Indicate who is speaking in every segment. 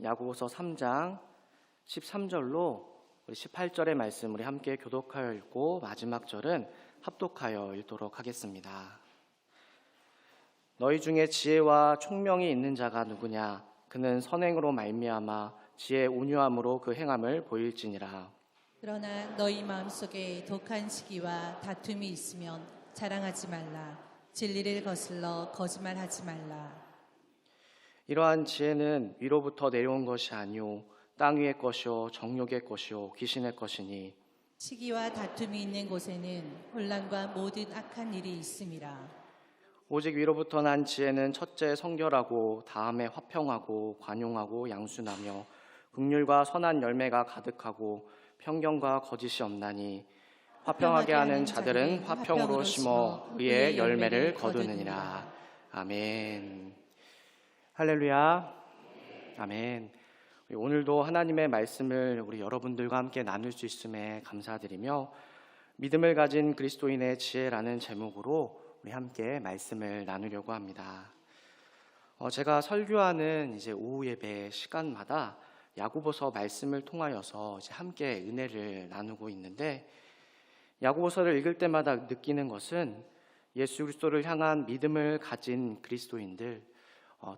Speaker 1: 야고보서 3장 13절로 18절의 말씀 우리 함께 교독하여 읽고 마지막 절은 합독하여 읽도록 하겠습니다. 너희 중에 지혜와 총명이 있는 자가 누구냐? 그는 선행으로 말미암아 지혜 온유함으로 그 행함을 보일지니라.
Speaker 2: 그러나 너희 마음속에 독한 시기와 다툼이 있으면 자랑하지 말라. 진리를 거슬러 거짓말하지 말라.
Speaker 1: 이러한 지혜는 위로부터 내려온 것이 아니오 땅 위의 것이요 정욕의 것이요 귀신의 것이니
Speaker 2: 시기와 다툼이 있는 곳에는 혼란과 모든 악한 일이 있음이라.
Speaker 1: 오직 위로부터 난 지혜는 첫째 성결하고 다음에 화평하고 관용하고 양순하며 긍휼과 선한 열매가 가득하고 편견과 거짓이 없나니 화평하게 하는 자들은 화평으로 심어 의의 열매를 거두느니라. 아멘. 할렐루야. 아멘. 오늘도 하나님의 말씀을 우리 여러분들과 함께 나눌 수 있음에 감사드리며 믿음을 가진 그리스도인의 지혜라는 제목으로 우리 함께 말씀을 나누려고 합니다. 제가 설교하는 이제 오후 예배 시간마다 야고보서 말씀을 통하여서 이제 함께 은혜를 나누고 있는데 야고보서를 읽을 때마다 느끼는 것은 예수 그리스도를 향한 믿음을 가진 그리스도인들,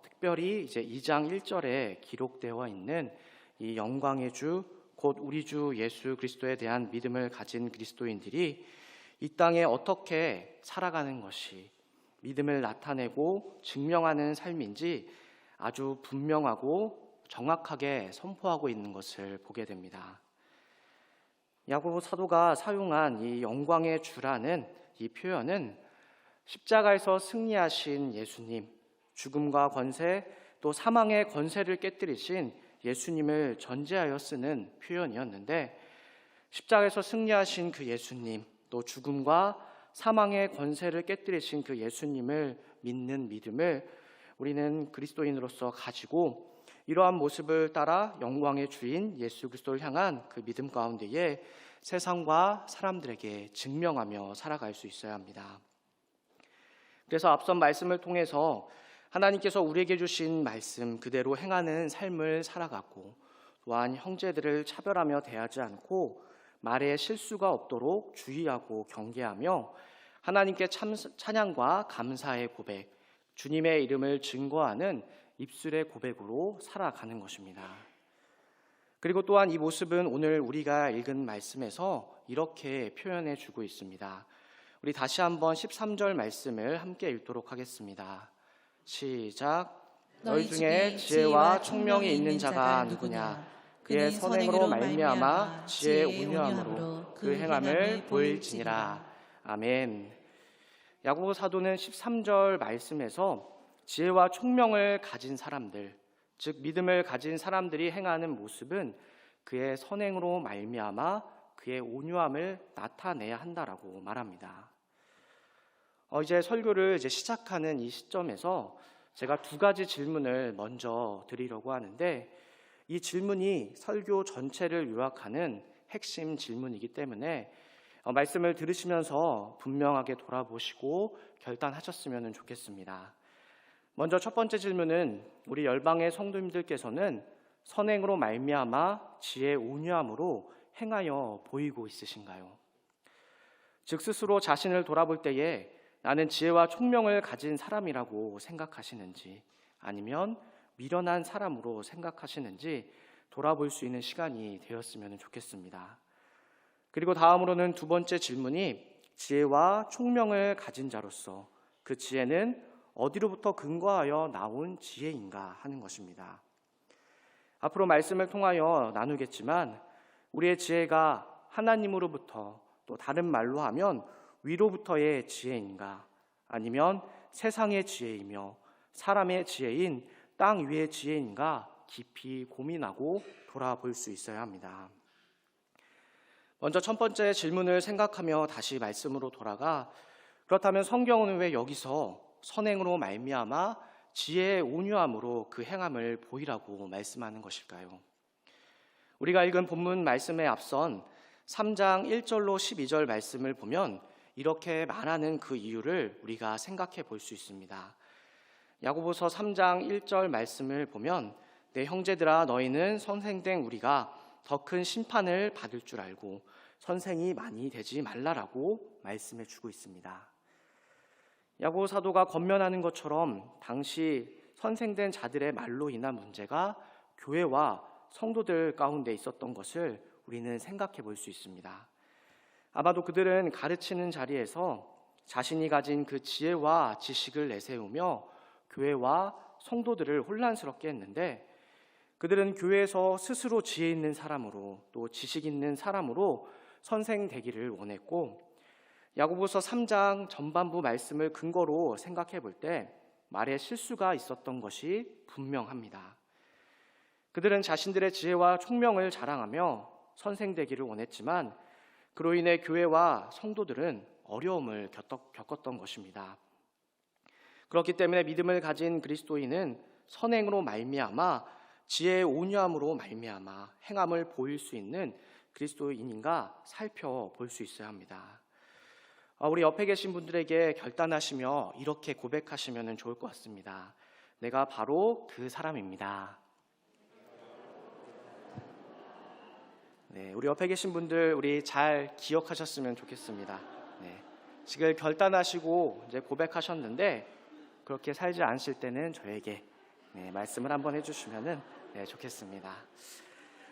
Speaker 1: 특별히 이제 2장 1절에 기록되어 있는 이 영광의 주, 곧 우리 주 예수 그리스도에 대한 믿음을 가진 그리스도인들이 이 땅에 어떻게 살아가는 것이 믿음을 나타내고 증명하는 삶인지 아주 분명하고 정확하게 선포하고 있는 것을 보게 됩니다. 야고보 사도가 사용한 이 영광의 주라는 이 표현은 십자가에서 승리하신 예수님, 죽음과 권세 또 사망의 권세를 깨뜨리신 예수님을 전제하여 쓰는 표현이었는데 십자가에서 승리하신 그 예수님 또 죽음과 사망의 권세를 깨뜨리신 그 예수님을 믿는 믿음을 우리는 그리스도인으로서 가지고 이러한 모습을 따라 영광의 주인 예수 그리스도를 향한 그 믿음 가운데에 세상과 사람들에게 증명하며 살아갈 수 있어야 합니다. 그래서 앞선 말씀을 통해서 하나님께서 우리에게 주신 말씀 그대로 행하는 삶을 살아가고 또한 형제들을 차별하며 대하지 않고 말에 실수가 없도록 주의하고 경계하며 하나님께 찬양과 감사의 고백, 주님의 이름을 증거하는 입술의 고백으로 살아가는 것입니다. 그리고 또한 이 모습은 오늘 우리가 읽은 말씀에서 이렇게 표현해 주고 있습니다. 우리 다시 한번 13절 말씀을 함께 읽도록 하겠습니다. 시작. 너희 중에 지혜와 총명이 있는 자가 누구냐? 그의 선행으로 말미암아 지혜의 온유함으로 그 행함을 보일지니라. 아멘. 야고보 사도는 13절 말씀에서 지혜와 총명을 가진 사람들, 즉 믿음을 가진 사람들이 행하는 모습은 그의 선행으로 말미암아 그의 온유함을 나타내야 한다라고 말합니다. 이제 설교를 시작하는 이 시점에서 제가 두 가지 질문을 먼저 드리려고 하는데 이 질문이 설교 전체를 요약하는 핵심 질문이기 때문에 말씀을 들으시면서 분명하게 돌아보시고 결단하셨으면 좋겠습니다. 먼저 첫 번째 질문은 우리 열방의 성도님들께서는 선행으로 말미암아 지혜의 온유함으로 행하여 보이고 있으신가요? 즉 스스로 자신을 돌아볼 때에 나는 지혜와 총명을 가진 사람이라고 생각하시는지 아니면 미련한 사람으로 생각하시는지 돌아볼 수 있는 시간이 되었으면 좋겠습니다. 그리고 다음으로는 두 번째 질문이 지혜와 총명을 가진 자로서 그 지혜는 어디로부터 근거하여 나온 지혜인가 하는 것입니다. 앞으로 말씀을 통하여 나누겠지만 우리의 지혜가 하나님으로부터 또 다른 말로 하면 위로부터의 지혜인가 아니면 세상의 지혜이며 사람의 지혜인 땅 위의 지혜인가 깊이 고민하고 돌아볼 수 있어야 합니다. 먼저 첫 번째 질문을 생각하며 다시 말씀으로 돌아가 그렇다면 성경은 왜 여기서 선행으로 말미암아 지혜의 온유함으로 그 행함을 보이라고 말씀하는 것일까요? 우리가 읽은 본문 말씀에 앞선 3장 1절로 12절 말씀을 보면 이렇게 말하는 그 이유를 우리가 생각해 볼 수 있습니다. 야고보서 3장 1절 말씀을 보면 내 형제들아, 너희는 선생된 우리가 더 큰 심판을 받을 줄 알고 선생이 많이 되지 말라라고 말씀해 주고 있습니다. 야고보 사도가 권면하는 것처럼 당시 선생된 자들의 말로 인한 문제가 교회와 성도들 가운데 있었던 것을 우리는 생각해 볼 수 있습니다. 아마도 그들은 가르치는 자리에서 자신이 가진 그 지혜와 지식을 내세우며 교회와 성도들을 혼란스럽게 했는데, 그들은 교회에서 스스로 지혜 있는 사람으로 또 지식 있는 사람으로 선생되기를 원했고, 야고보서 3장 전반부 말씀을 근거로 생각해 볼 때 말에 실수가 있었던 것이 분명합니다. 그들은 자신들의 지혜와 총명을 자랑하며 선생되기를 원했지만, 그로 인해 교회와 성도들은 어려움을 겪었던 것입니다. 그렇기 때문에 믿음을 가진 그리스도인은 선행으로 말미암아 지혜의 온유함으로 말미암아 행함을 보일 수 있는 그리스도인인가 살펴볼 수 있어야 합니다. 우리 옆에 계신 분들에게 결단하시며 이렇게 고백하시면 좋을 것 같습니다. 내가 바로 그 사람입니다. 네, 우리 옆에 계신 분들 우리 잘 기억하셨으면 좋겠습니다. 네, 지금 결단하시고 이제 고백하셨는데 그렇게 살지 않으실 때는 저에게 말씀을 한번 해주시면 좋겠습니다.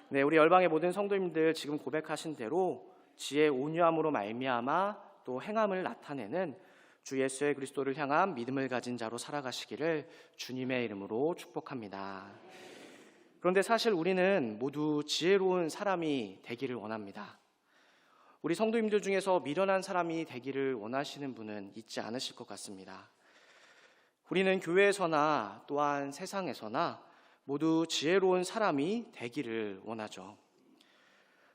Speaker 1: 네, 우리 열방의 모든 성도님들 지금 고백하신 대로 지혜의 온유함으로 말미암아 또 행함을 나타내는 주 예수의 그리스도를 향한 믿음을 가진 자로 살아가시기를 주님의 이름으로 축복합니다. 그런데 사실 우리는 모두 지혜로운 사람이 되기를 원합니다. 우리 성도님들 중에서 미련한 사람이 되기를 원하시는 분은 있지 않으실 것 같습니다. 우리는 교회에서나 또한 세상에서나 모두 지혜로운 사람이 되기를 원하죠.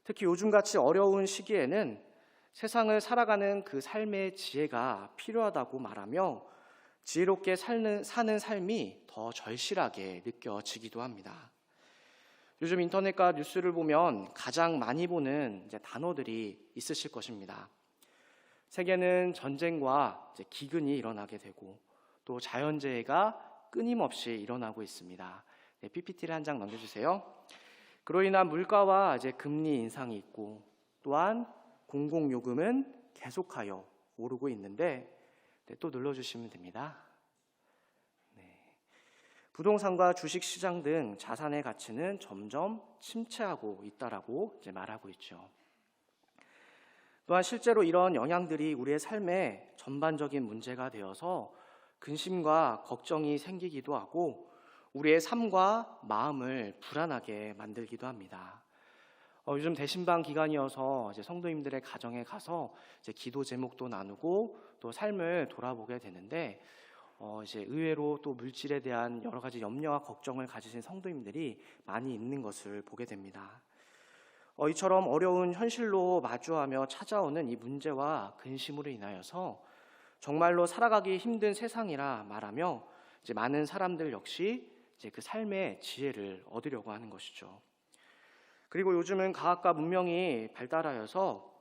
Speaker 1: 특히 요즘같이 어려운 시기에는 세상을 살아가는 그 삶의 지혜가 필요하다고 말하며 지혜롭게 사는 삶이 더 절실하게 느껴지기도 합니다. 요즘 인터넷과 뉴스를 보면 가장 많이 보는 단어들이 있으실 것입니다. 세계는 전쟁과 기근이 일어나게 되고 또 자연재해가 끊임없이 일어나고 있습니다. PPT를 한 장 넘겨주세요. 그로 인한 물가와 금리 인상이 있고 또한 공공요금은 계속하여 오르고 있는데 또 눌러주시면 됩니다. 부동산과 주식시장 등 자산의 가치는 점점 침체하고 있다라고 말하고 있죠. 또한 실제로 이런 영향들이 우리의 삶에 전반적인 문제가 되어서 근심과 걱정이 생기기도 하고 우리의 삶과 마음을 불안하게 만들기도 합니다. 요즘 대신방 기간이어서 성도님들의 가정에 가서 기도 제목도 나누고 또 삶을 돌아보게 되는데 의외로 또 물질에 대한 여러 가지 염려와 걱정을 가지신 성도님들이 많이 있는 것을 보게 됩니다. 이처럼 어려운 현실로 마주하며 찾아오는 이 문제와 근심으로 인하여서 정말로 살아가기 힘든 세상이라 말하며 많은 사람들 역시 그 삶의 지혜를 얻으려고 하는 것이죠. 그리고 요즘은 과학과 문명이 발달하여서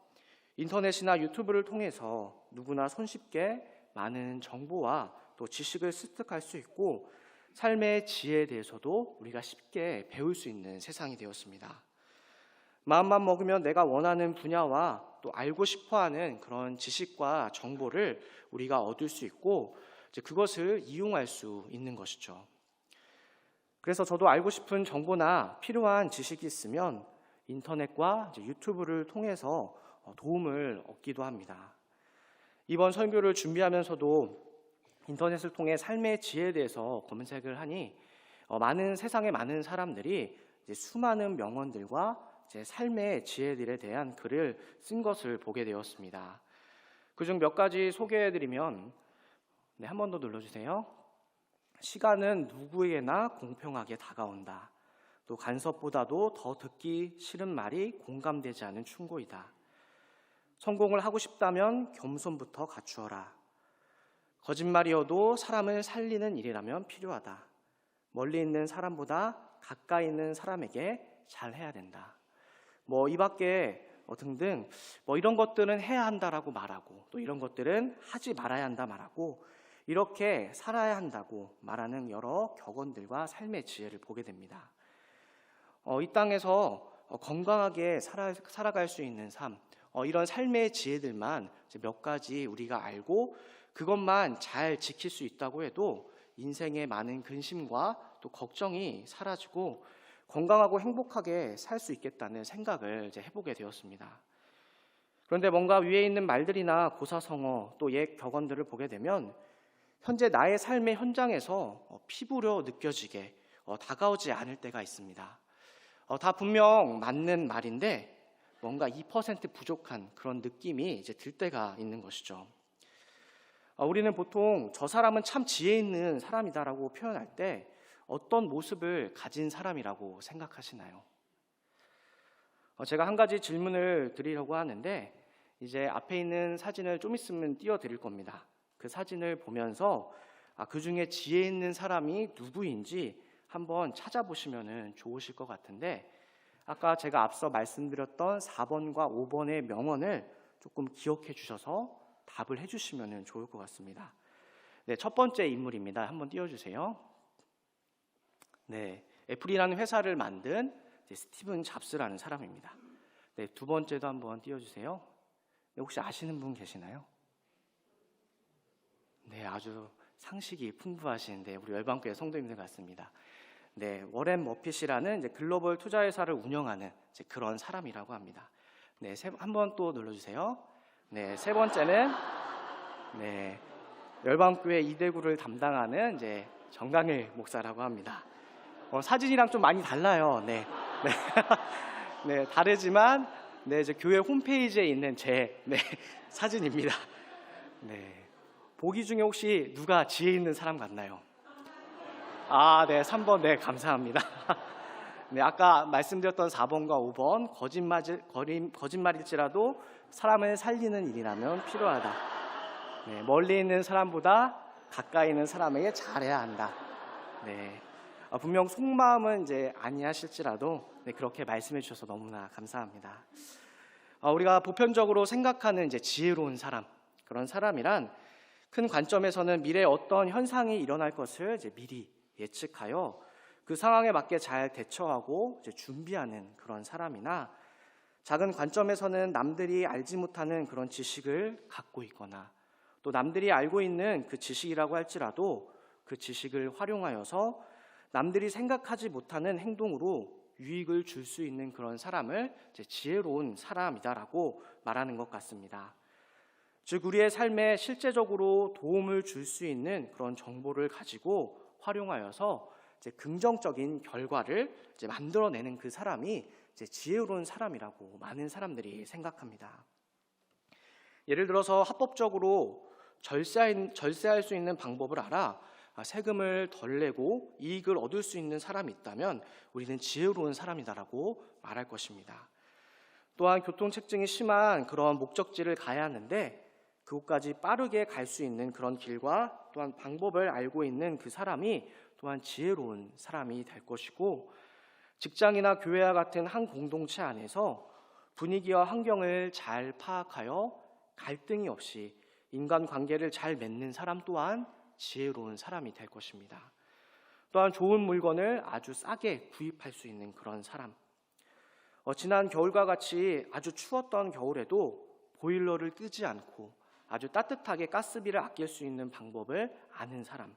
Speaker 1: 인터넷이나 유튜브를 통해서 누구나 손쉽게 많은 정보와 또 지식을 습득할 수 있고 삶의 지혜에 대해서도 우리가 쉽게 배울 수 있는 세상이 되었습니다. 마음만 먹으면 내가 원하는 분야와 또 알고 싶어하는 그런 지식과 정보를 우리가 얻을 수 있고 그것을 이용할 수 있는 것이죠. 그래서 저도 알고 싶은 정보나 필요한 지식이 있으면 인터넷과 유튜브를 통해서 도움을 얻기도 합니다. 이번 설교를 준비하면서도 인터넷을 통해 삶의 지혜에 대해서 검색을 하니 세상의 많은 사람들이 수많은 명언들과 삶의 지혜들에 대한 글을 쓴 것을 보게 되었습니다. 그중 몇 가지 소개해드리면 한 번 더 눌러주세요. 시간은 누구에게나 공평하게 다가온다. 또 간섭보다도 더 듣기 싫은 말이 공감되지 않은 충고이다. 성공을 하고 싶다면 겸손부터 갖추어라. 거짓말이어도 사람을 살리는 일이라면 필요하다. 멀리 있는 사람보다 가까이 있는 사람에게 잘해야 된다. 이 밖에 등등 이런 것들은 해야 한다라고 말하고 또 이런 것들은 하지 말아야 한다 말하고 이렇게 살아야 한다고 말하는 여러 격언들과 삶의 지혜를 보게 됩니다. 이 땅에서 건강하게 살아갈 수 있는 삶, 이런 삶의 지혜들만 이제 몇 가지 우리가 알고 그것만 잘 지킬 수 있다고 해도 인생의 많은 근심과 또 걱정이 사라지고 건강하고 행복하게 살 수 있겠다는 생각을 이제 해보게 되었습니다. 그런데 뭔가 위에 있는 말들이나 고사성어 또 옛 격언들을 보게 되면 현재 나의 삶의 현장에서 피부로 느껴지게 다가오지 않을 때가 있습니다. 다 분명 맞는 말인데 뭔가 2% 부족한 그런 느낌이 이제 들 때가 있는 것이죠. 우리는 보통 저 사람은 참 지혜 있는 사람이다라고 표현할 때 어떤 모습을 가진 사람이라고 생각하시나요? 제가 한 가지 질문을 드리려고 하는데 이제 앞에 있는 사진을 좀 있으면 띄워드릴 겁니다. 그 사진을 보면서 그 중에 지혜 있는 사람이 누구인지 한번 찾아보시면 좋으실 것 같은데 아까 제가 앞서 말씀드렸던 4번과 5번의 명언을 조금 기억해 주셔서 답을 해주시면 좋을 것 같습니다. 네, 첫 번째 인물입니다. 한번 띄워주세요. 네, 애플이라는 회사를 만든 스티븐 잡스라는 사람입니다. 네, 두 번째도 한번 띄워주세요. 네, 혹시 아시는 분 계시나요? 네, 아주 상식이 풍부하신데 우리 열방교회 성도님들 같습니다. 네, 워렌 머핏이라는 이제 글로벌 투자회사를 운영하는 이제 그런 사람이라고 합니다. 네, 한번 또 눌러주세요. 네, 세 번째는 네, 열방교회 이대구를 담당하는 이제 정강일 목사라고 합니다. 사진이랑 좀 많이 달라요. 네, 네, 네, 다르지만 네, 이제 교회 홈페이지에 있는 제 사진입니다. 네, 보기 중에 혹시 누가 지혜 있는 사람 같나요? 네, 3번, 네, 감사합니다. 네, 아까 말씀드렸던 4번과 5번, 거짓말일지라도 사람을 살리는 일이라면 필요하다. 네, 멀리 있는 사람보다 가까이 있는 사람에게 잘해야 한다. 네, 분명 속마음은 이제 아니하실지라도 네, 그렇게 말씀해 주셔서 너무나 감사합니다. 우리가 보편적으로 생각하는 이제 지혜로운 사람, 그런 사람이란 큰 관점에서는 미래에 어떤 현상이 일어날 것을 이제 미리 예측하여 그 상황에 맞게 잘 대처하고 이제 준비하는 그런 사람이나 작은 관점에서는 남들이 알지 못하는 그런 지식을 갖고 있거나 또 남들이 알고 있는 그 지식이라고 할지라도 그 지식을 활용하여서 남들이 생각하지 못하는 행동으로 유익을 줄 수 있는 그런 사람을 이제 지혜로운 사람이다라고 말하는 것 같습니다. 즉 우리의 삶에 실제적으로 도움을 줄 수 있는 그런 정보를 가지고 활용하여서 이제 긍정적인 결과를 이제 만들어내는 그 사람이 이제 지혜로운 사람이라고 많은 사람들이 생각합니다. 예를 들어서 합법적으로 절세할 수 있는 방법을 알아 세금을 덜 내고 이익을 얻을 수 있는 사람이 있다면 우리는 지혜로운 사람이다라고 말할 것입니다. 또한 교통체증이 심한 그런 목적지를 가야 하는데 그곳까지 빠르게 갈 수 있는 그런 길과 또한 방법을 알고 있는 그 사람이 또한 지혜로운 사람이 될 것이고 직장이나 교회와 같은 한 공동체 안에서 분위기와 환경을 잘 파악하여 갈등이 없이 인간관계를 잘 맺는 사람 또한 지혜로운 사람이 될 것입니다. 또한 좋은 물건을 아주 싸게 구입할 수 있는 그런 사람. 지난 겨울과 같이 아주 추웠던 겨울에도 보일러를 끄지 않고 아주 따뜻하게 가스비를 아낄 수 있는 방법을 아는 사람.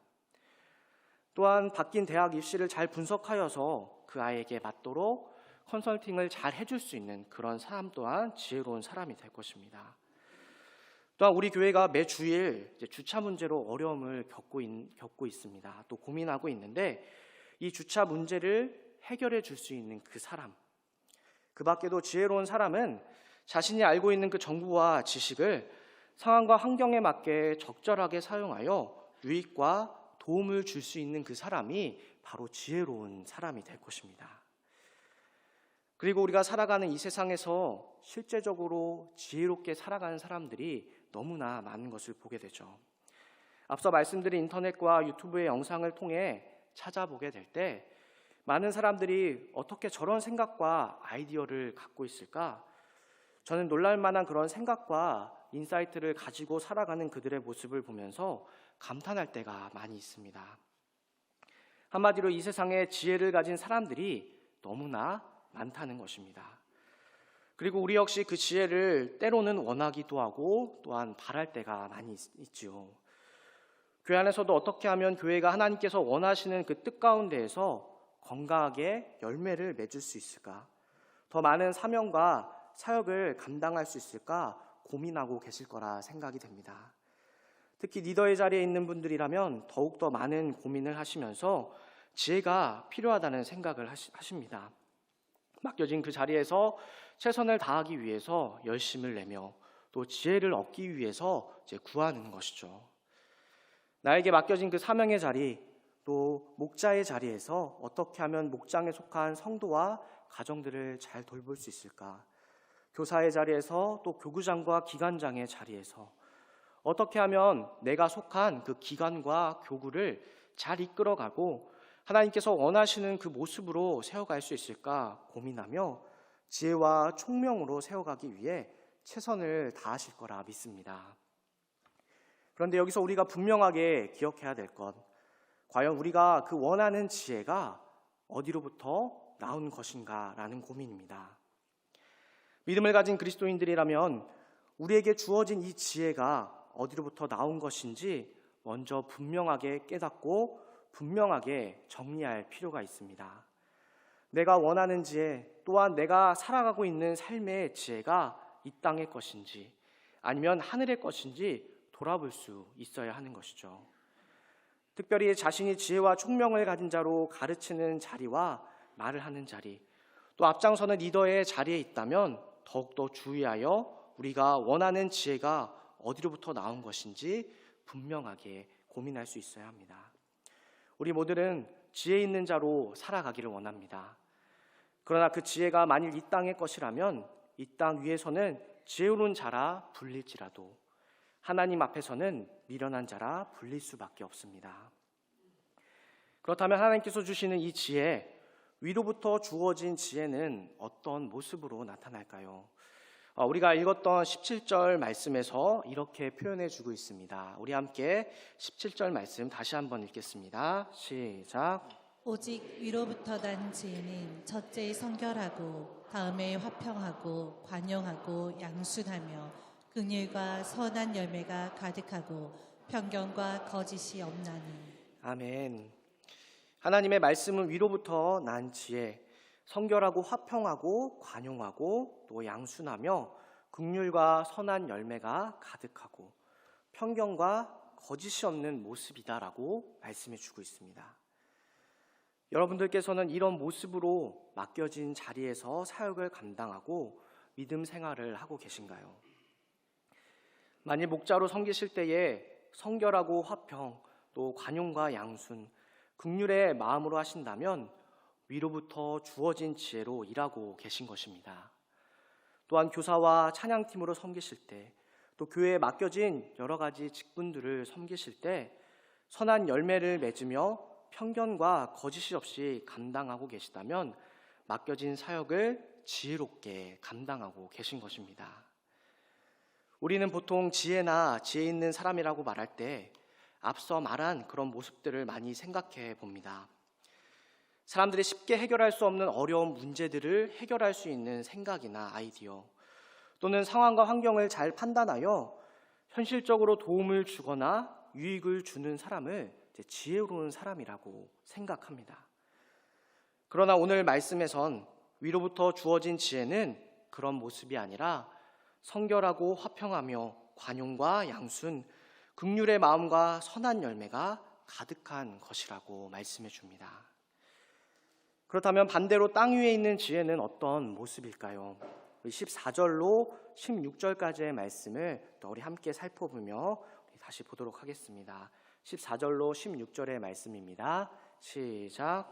Speaker 1: 또한 바뀐 대학 입시를 잘 분석하여서 그 아이에게 맞도록 컨설팅을 잘 해줄 수 있는 그런 사람 또한 지혜로운 사람이 될 것입니다. 또한 우리 교회가 매 주일 주차 문제로 어려움을 겪고 있습니다. 또 고민하고 있는데 이 주차 문제를 해결해 줄 수 있는 그 사람. 그 밖에도 지혜로운 사람은 자신이 알고 있는 그 정보와 지식을 상황과 환경에 맞게 적절하게 사용하여 유익과 도움을 줄 수 있는 그 사람이 바로 지혜로운 사람이 될 것입니다. 그리고 우리가 살아가는 이 세상에서 실제적으로 지혜롭게 살아가는 사람들이 너무나 많은 것을 보게 되죠. 앞서 말씀드린 인터넷과 유튜브의 영상을 통해 찾아보게 될 때 많은 사람들이 어떻게 저런 생각과 아이디어를 갖고 있을까? 저는 놀랄만한 그런 생각과 인사이트를 가지고 살아가는 그들의 모습을 보면서 감탄할 때가 많이 있습니다. 한마디로 이 세상에 지혜를 가진 사람들이 너무나 많다는 것입니다. 그리고 우리 역시 그 지혜를 때로는 원하기도 하고 또한 바랄 때가 많이 있지요. 교회 안에서도 어떻게 하면 교회가 하나님께서 원하시는 그 뜻 가운데에서 건강하게 열매를 맺을 수 있을까? 더 많은 사명과 사역을 감당할 수 있을까 고민하고 계실 거라 생각이 됩니다. 특히 리더의 자리에 있는 분들이라면 더욱더 많은 고민을 하시면서 지혜가 필요하다는 생각을 하십니다. 맡겨진 그 자리에서 최선을 다하기 위해서 열심을 내며 또 지혜를 얻기 위해서 구하는 것이죠. 나에게 맡겨진 그 사명의 자리, 또 목자의 자리에서 어떻게 하면 목장에 속한 성도와 가정들을 잘 돌볼 수 있을까? 교사의 자리에서 또 교구장과 기관장의 자리에서 어떻게 하면 내가 속한 그 기관과 교구를 잘 이끌어가고 하나님께서 원하시는 그 모습으로 세워갈 수 있을까 고민하며 지혜와 총명으로 세워가기 위해 최선을 다하실 거라 믿습니다. 그런데 여기서 우리가 분명하게 기억해야 될 것, 과연 우리가 그 원하는 지혜가 어디로부터 나온 것인가라는 고민입니다. 믿음을 가진 그리스도인들이라면 우리에게 주어진 이 지혜가 어디로부터 나온 것인지 먼저 분명하게 깨닫고 분명하게 정리할 필요가 있습니다. 내가 원하는 지혜, 또한 내가 살아가고 있는 삶의 지혜가 이 땅의 것인지 아니면 하늘의 것인지 돌아볼 수 있어야 하는 것이죠. 특별히 자신이 지혜와 총명을 가진 자로 가르치는 자리와 말을 하는 자리, 또 앞장서는 리더의 자리에 있다면 더욱더 주의하여 우리가 원하는 지혜가 어디로부터 나온 것인지 분명하게 고민할 수 있어야 합니다. 우리 모두는 지혜 있는 자로 살아가기를 원합니다. 그러나 그 지혜가 만일 이 땅의 것이라면 이 땅 위에서는 지혜로운 자라 불릴지라도 하나님 앞에서는 미련한 자라 불릴 수밖에 없습니다. 그렇다면 하나님께서 주시는 이 지혜, 위로부터 주어진 지혜는 어떤 모습으로 나타날까요? 우리가 읽었던 17절 말씀에서 이렇게 표현해 주고 있습니다. 우리 함께 17절 말씀 다시 한번 읽겠습니다. 시작.
Speaker 2: 오직 위로부터 난 지혜는 첫째 성결하고 다음에 화평하고 관용하고 양순하며 긍휼과 선한 열매가 가득하고 편견과 거짓이 없나니.
Speaker 1: 아멘. 하나님의 말씀은 위로부터 난 지혜, 성결하고 화평하고 관용하고 또 양순하며 긍휼과 선한 열매가 가득하고 편견과 거짓이 없는 모습이다라고 말씀해 주고 있습니다. 여러분들께서는 이런 모습으로 맡겨진 자리에서 사역을 감당하고 믿음 생활을 하고 계신가요? 만일 목자로 섬기실 때에 성결하고 화평, 또 관용과 양순, 긍휼의 마음으로 하신다면 위로부터 주어진 지혜로 일하고 계신 것입니다. 또한 교사와 찬양팀으로 섬기실 때, 또 교회에 맡겨진 여러 가지 직분들을 섬기실 때 선한 열매를 맺으며 편견과 거짓이 없이 감당하고 계시다면 맡겨진 사역을 지혜롭게 감당하고 계신 것입니다. 우리는 보통 지혜나 지혜 있는 사람이라고 말할 때 앞서 말한 그런 모습들을 많이 생각해 봅니다. 사람들이 쉽게 해결할 수 없는 어려운 문제들을 해결할 수 있는 생각이나 아이디어, 또는 상황과 환경을 잘 판단하여 현실적으로 도움을 주거나 유익을 주는 사람을 지혜로운 사람이라고 생각합니다. 그러나 오늘 말씀에선 위로부터 주어진 지혜는 그런 모습이 아니라 성결하고 화평하며 관용과 양순, 긍휼의 마음과 선한 열매가 가득한 것이라고 말씀해 줍니다. 그렇다면 반대로 땅 위에 있는 지혜는 어떤 모습일까요? 14절로 16절까지의 말씀을 또 우리 함께 살펴보며 다시 보도록 하겠습니다. 14절로 16절의 말씀입니다. 시작.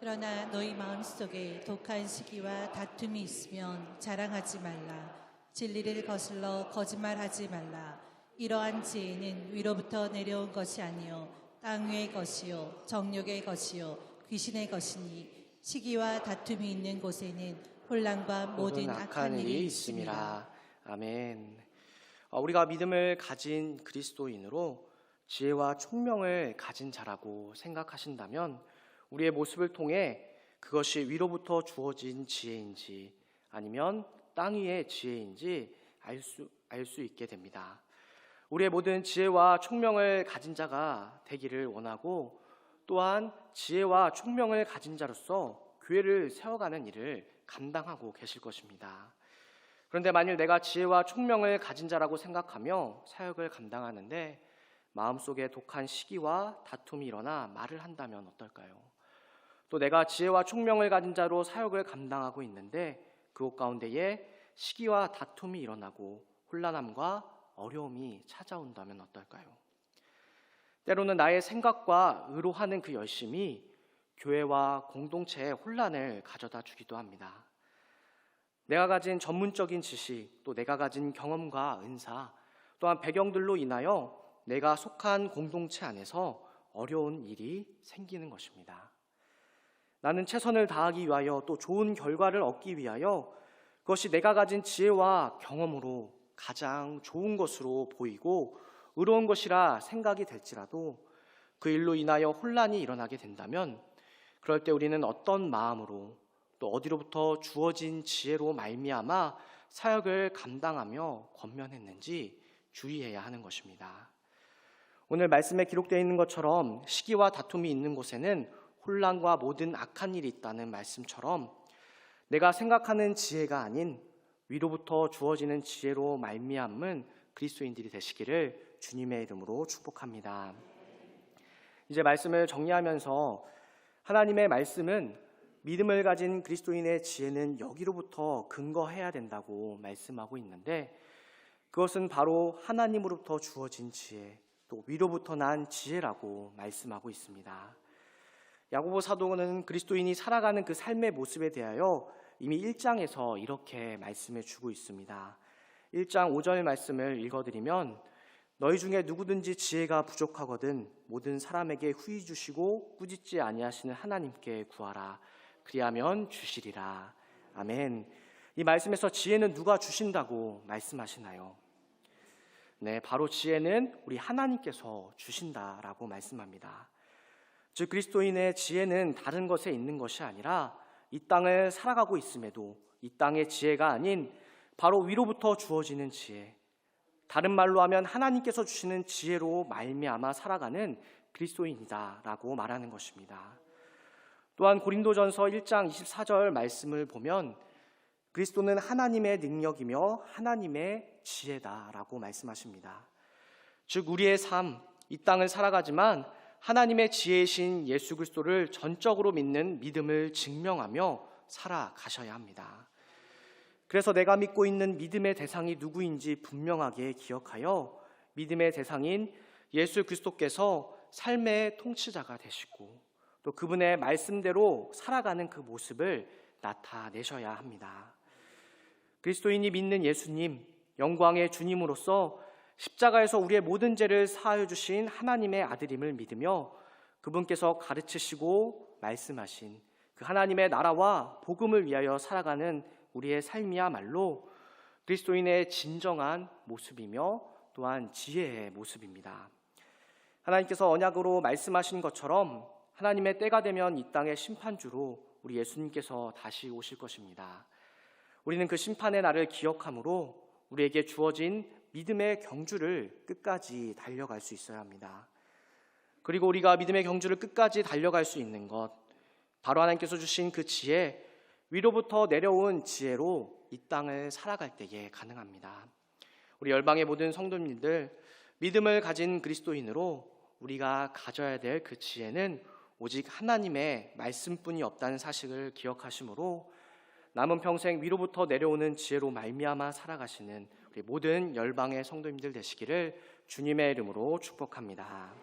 Speaker 2: 그러나 너희 마음속에 독한 시기와 다툼이 있으면 자랑하지 말라. 진리를 거슬러 거짓말하지 말라. 이러한 지혜는 위로부터 내려온 것이 아니요 땅 위의 것이요 정욕의 것이요 귀신의 것이니 시기와 다툼이 있는 곳에는 혼란과 모든 악한 일이 있습니다.
Speaker 1: 아멘. 우리가 믿음을 가진 그리스도인으로 지혜와 총명을 가진 자라고 생각하신다면 우리의 모습을 통해 그것이 위로부터 주어진 지혜인지 아니면 땅 위의 지혜인지 알 수 있게 됩니다. 우리의 모든 지혜와 총명을 가진 자가 되기를 원하고 또한 지혜와 총명을 가진 자로서 교회를 세워가는 일을 감당하고 계실 것입니다. 그런데 만일 내가 지혜와 총명을 가진 자라고 생각하며 사역을 감당하는데 마음속에 독한 시기와 다툼이 일어나 말을 한다면 어떨까요? 또 내가 지혜와 총명을 가진 자로 사역을 감당하고 있는데 그곳 가운데에 시기와 다툼이 일어나고 혼란함과 어려움이 찾아온다면 어떨까요? 때로는 나의 생각과 의로하는 그 열심이 교회와 공동체에 혼란을 가져다 주기도 합니다. 내가 가진 전문적인 지식, 또 내가 가진 경험과 은사, 또한 배경들로 인하여 내가 속한 공동체 안에서 어려운 일이 생기는 것입니다. 나는 최선을 다하기 위하여 또 좋은 결과를 얻기 위하여 그것이 내가 가진 지혜와 경험으로 가장 좋은 것으로 보이고 의로운 것이라 생각이 될지라도 그 일로 인하여 혼란이 일어나게 된다면 그럴 때 우리는 어떤 마음으로 또 어디로부터 주어진 지혜로 말미암아 사역을 감당하며 권면했는지 주의해야 하는 것입니다. 오늘 말씀에 기록되어 있는 것처럼 시기와 다툼이 있는 곳에는 혼란과 모든 악한 일이 있다는 말씀처럼 내가 생각하는 지혜가 아닌 위로부터 주어지는 지혜로 말미암은 그리스도인들이 되시기를 주님의 이름으로 축복합니다. 이제 말씀을 정리하면서 하나님의 말씀은 믿음을 가진 그리스도인의 지혜는 여기로부터 근거해야 된다고 말씀하고 있는데 그것은 바로 하나님으로부터 주어진 지혜, 또 위로부터 난 지혜라고 말씀하고 있습니다. 야고보 사도는 그리스도인이 살아가는 그 삶의 모습에 대하여 이미 1장에서 이렇게 말씀해 주고 있습니다. 1장 5절 말씀을 읽어드리면 너희 중에 누구든지 지혜가 부족하거든 모든 사람에게 후히 주시고 꾸짖지 아니하시는 하나님께 구하라. 그리하면 주시리라. 아멘. 이 말씀에서 지혜는 누가 주신다고 말씀하시나요? 네, 바로 지혜는 우리 하나님께서 주신다라고 말씀합니다. 즉 그리스도인의 지혜는 다른 것에 있는 것이 아니라 이 땅을 살아가고 있음에도 이 땅의 지혜가 아닌 바로 위로부터 주어지는 지혜, 다른 말로 하면 하나님께서 주시는 지혜로 말미암아 살아가는 그리스도인이다라고 말하는 것입니다. 또한 고린도전서 1장 24절 말씀을 보면 그리스도는 하나님의 능력이며 하나님의 지혜다라고 말씀하십니다. 즉 우리의 삶, 이 땅을 살아가지만 하나님의 지혜이신 예수 그리스도를 전적으로 믿는 믿음을 증명하며 살아가셔야 합니다. 그래서 내가 믿고 있는 믿음의 대상이 누구인지 분명하게 기억하여 믿음의 대상인 예수 그리스도께서 삶의 통치자가 되시고 또 그분의 말씀대로 살아가는 그 모습을 나타내셔야 합니다. 그리스도인이 믿는 예수님, 영광의 주님으로서 십자가에서 우리의 모든 죄를 사하여 주신 하나님의 아들임을 믿으며 그분께서 가르치시고 말씀하신 그 하나님의 나라와 복음을 위하여 살아가는 우리의 삶이야말로 그리스도인의 진정한 모습이며 또한 지혜의 모습입니다. 하나님께서 언약으로 말씀하신 것처럼 하나님의 때가 되면 이 땅의 심판주로 우리 예수님께서 다시 오실 것입니다. 우리는 그 심판의 날을 기억함으로 우리에게 주어진 믿음의 경주를 끝까지 달려갈 수 있어야 합니다. 그리고 우리가 믿음의 경주를 끝까지 달려갈 수 있는 것, 바로 하나님께서 주신 그 지혜, 위로부터 내려온 지혜로 이 땅을 살아갈 때에 가능합니다. 우리 열방의 모든 성도님들, 믿음을 가진 그리스도인으로 우리가 가져야 될 그 지혜는 오직 하나님의 말씀뿐이 없다는 사실을 기억하시므로 남은 평생 위로부터 내려오는 지혜로 말미암아 살아가시는 우리 모든 열방의 성도님들 되시기를 주님의 이름으로 축복합니다.